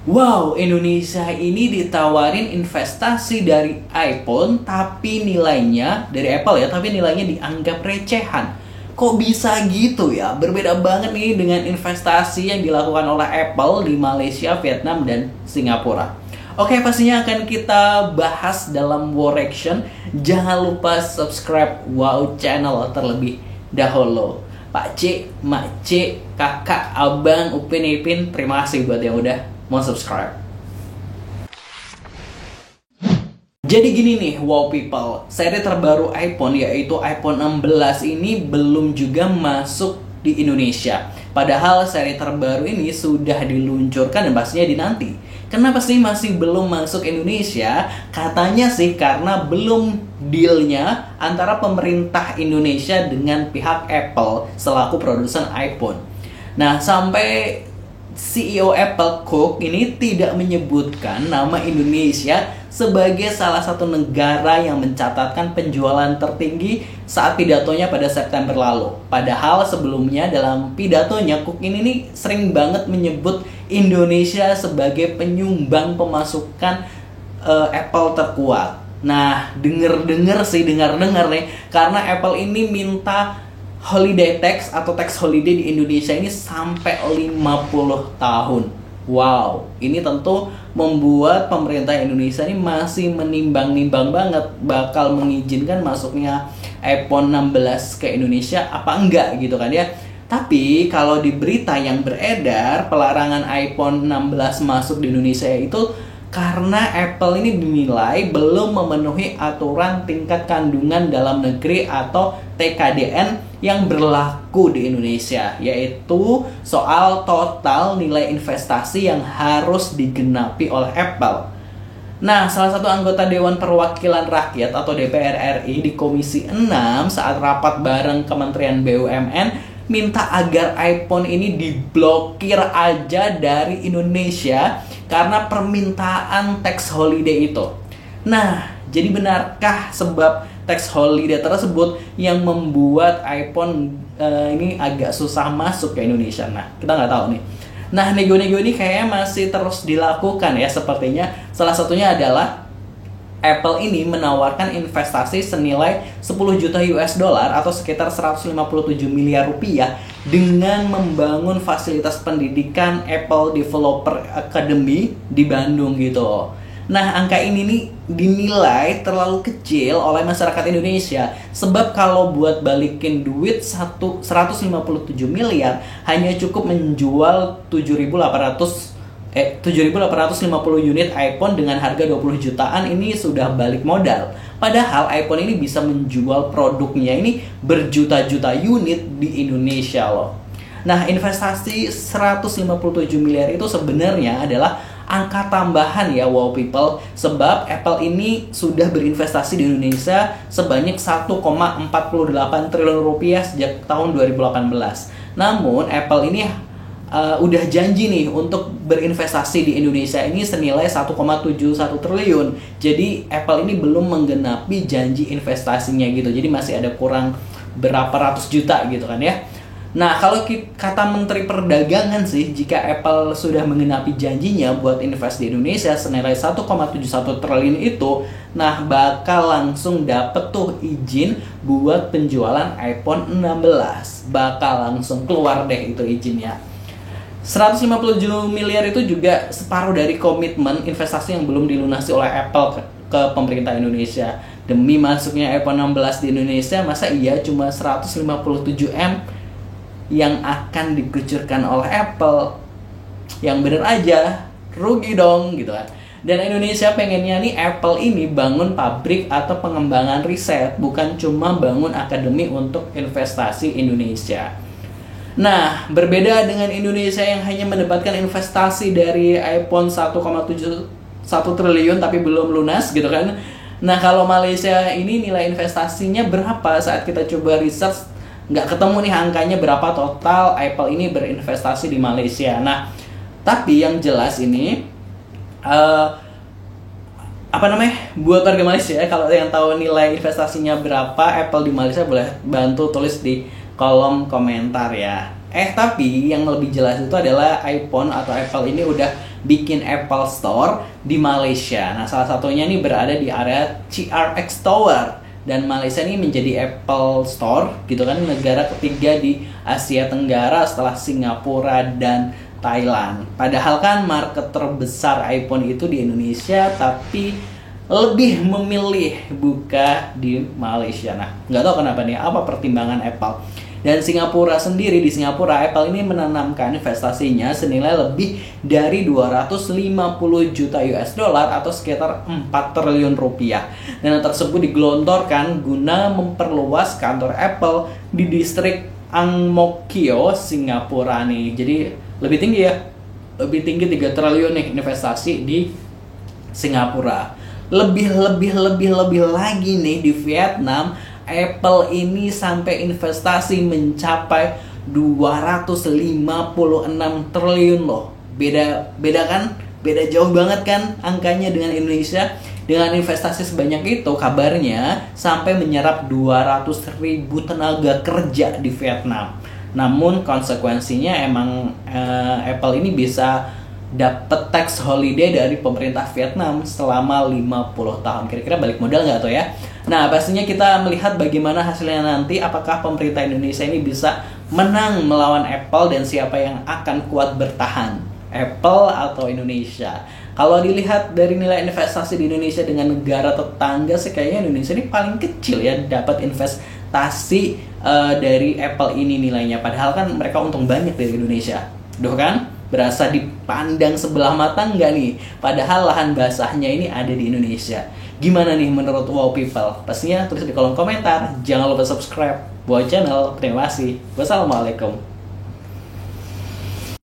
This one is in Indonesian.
Wow, Indonesia ini ditawarin investasi dari iPhone, tapi nilainya dari Apple ya, tapi nilainya dianggap recehan. Kok bisa gitu ya? Berbeda banget nih dengan investasi yang dilakukan oleh Apple di Malaysia, Vietnam, dan Singapura. Oke, pastinya akan kita bahas dalam War Action. Jangan lupa subscribe Wow Channel terlebih dahulu. Pak C, Mak C, Kakak, Abang, Upin, Ipin, terima kasih buat yang udah mau subscribe. Jadi gini nih, wow people, seri terbaru iPhone yaitu iPhone 16 ini belum juga masuk di Indonesia. Padahal seri terbaru ini sudah diluncurkan dan pastinya dinanti. Kenapa sih masih belum masuk Indonesia? Katanya sih karena belum dealnya antara pemerintah Indonesia dengan pihak Apple selaku produsen iPhone. Nah, sampai CEO Apple Cook ini tidak menyebutkan nama Indonesia sebagai salah satu negara yang mencatatkan penjualan tertinggi saat pidatonya pada September lalu. Padahal sebelumnya dalam pidatonya Cook ini nih sering banget menyebut Indonesia sebagai penyumbang pemasukan Apple terkuat. Nah, dengar nih, karena Apple ini minta holiday tax atau tax holiday di Indonesia ini sampai 50 tahun. Wow, ini tentu membuat pemerintah Indonesia ini masih menimbang-nimbang banget bakal mengizinkan masuknya iPhone 16 ke Indonesia apa enggak gitu kan ya. Tapi kalau di berita yang beredar pelarangan iPhone 16 masuk di Indonesia itu karena Apple ini dinilai belum memenuhi aturan tingkat kandungan dalam negeri atau TKDN yang berlaku di Indonesia, yaitu soal total nilai investasi yang harus digenapi oleh Apple. Nah, salah satu anggota Dewan Perwakilan Rakyat atau DPR RI di Komisi 6 saat rapat bareng Kementerian BUMN minta agar iPhone ini diblokir aja dari Indonesia karena permintaan tax holiday itu. Nah, jadi benarkah sebab tax holiday tersebut yang membuat iPhone ini agak susah masuk ke Indonesia? Nah, kita nggak tahu nih. Nah, nego-nego ini kayaknya masih terus dilakukan ya sepertinya. Salah satunya adalah Apple ini menawarkan investasi senilai 10 juta US dollar atau sekitar 157 miliar rupiah dengan membangun fasilitas pendidikan Apple Developer Academy di Bandung gitu. Nah, angka ini nih dinilai terlalu kecil oleh masyarakat Indonesia sebab kalau buat balikin duit 157 miliar hanya cukup menjual 7.850 unit iPhone dengan harga 20 jutaan ini sudah balik modal. Padahal iPhone ini bisa menjual produknya ini berjuta-juta unit di Indonesia loh. Nah, investasi 157 miliar itu sebenarnya adalah angka tambahan ya wow people, sebab Apple ini sudah berinvestasi di Indonesia sebanyak 1,48 triliun rupiah sejak tahun 2018. Namun Apple ini udah janji nih untuk berinvestasi di Indonesia ini senilai 1,71 triliun. Jadi Apple ini belum menggenapi janji investasinya gitu. Jadi masih ada kurang berapa ratus juta gitu kan ya. Nah, kalau kata Menteri Perdagangan sih, jika Apple sudah menggenapi janjinya buat invest di Indonesia senilai 1,71 triliun itu, nah bakal langsung dapet tuh izin buat penjualan iPhone 16. Bakal langsung keluar deh itu izinnya. 157 miliar itu juga separuh dari komitmen investasi yang belum dilunasi oleh Apple ke pemerintah Indonesia. Demi masuknya iPhone 16 di Indonesia, masa iya cuma 157M yang akan dikucurkan oleh Apple? Yang bener aja, rugi dong gitu kan. Dan Indonesia pengennya nih Apple ini bangun pabrik atau pengembangan riset, bukan cuma bangun akademi untuk investasi Indonesia. Nah, berbeda dengan Indonesia yang hanya mendapatkan investasi dari iPhone 1,71 triliun tapi belum lunas gitu kan. Nah, kalau Malaysia ini nilai investasinya berapa saat kita coba research, nggak ketemu nih angkanya berapa total Apple ini berinvestasi di Malaysia. Nah, tapi yang jelas ini buat warga Malaysia, kalau yang tahu nilai investasinya berapa Apple di Malaysia boleh bantu tulis di kolom komentar ya. Tapi yang lebih jelas itu adalah iPhone atau Apple ini udah bikin Apple Store di Malaysia. Nah, salah satunya nih berada di area CRX Tower. Dan Malaysia ini menjadi Apple Store gitu kan, negara ketiga di Asia Tenggara setelah Singapura dan Thailand. Padahal kan market terbesar iPhone itu di Indonesia, tapi lebih memilih buka di Malaysia. Nah, nggak tahu kenapa nih, apa pertimbangan Apple. Dan Singapura sendiri, di Singapura Apple ini menanamkan investasinya senilai lebih dari 250 juta US dollar atau sekitar 4 triliun rupiah. Dan hal tersebut digelontorkan guna memperluas kantor Apple di distrik Ang Mo Kio, Singapura nih. Jadi lebih tinggi ya, lebih tinggi 3 triliun nih investasi di Singapura. Lebih lagi nih di Vietnam, Apple ini sampai investasi mencapai 256 triliun loh. Beda kan? Beda jauh banget kan angkanya dengan Indonesia. Dengan investasi sebanyak itu, kabarnya sampai menyerap 200.000 tenaga kerja di Vietnam. Namun konsekuensinya emang Apple ini bisa dapat tax holiday dari pemerintah Vietnam selama 50 tahun. Kira-kira balik modal nggak tuh ya? Nah, pastinya kita melihat bagaimana hasilnya nanti. Apakah pemerintah Indonesia ini bisa menang melawan Apple dan siapa yang akan kuat bertahan, Apple atau Indonesia? Kalau dilihat dari nilai investasi di Indonesia dengan negara tetangga sih kayaknya Indonesia ini paling kecil ya dapat investasi dari Apple ini nilainya. Padahal kan mereka untung banyak dari Indonesia. Duh kan? Berasa dipandang sebelah mata nggak nih? Padahal lahan basahnya ini ada di Indonesia. Gimana nih menurut Wow People? Pastinya tulis di kolom komentar. Jangan lupa subscribe buat channel. Terima kasih. Wassalamualaikum.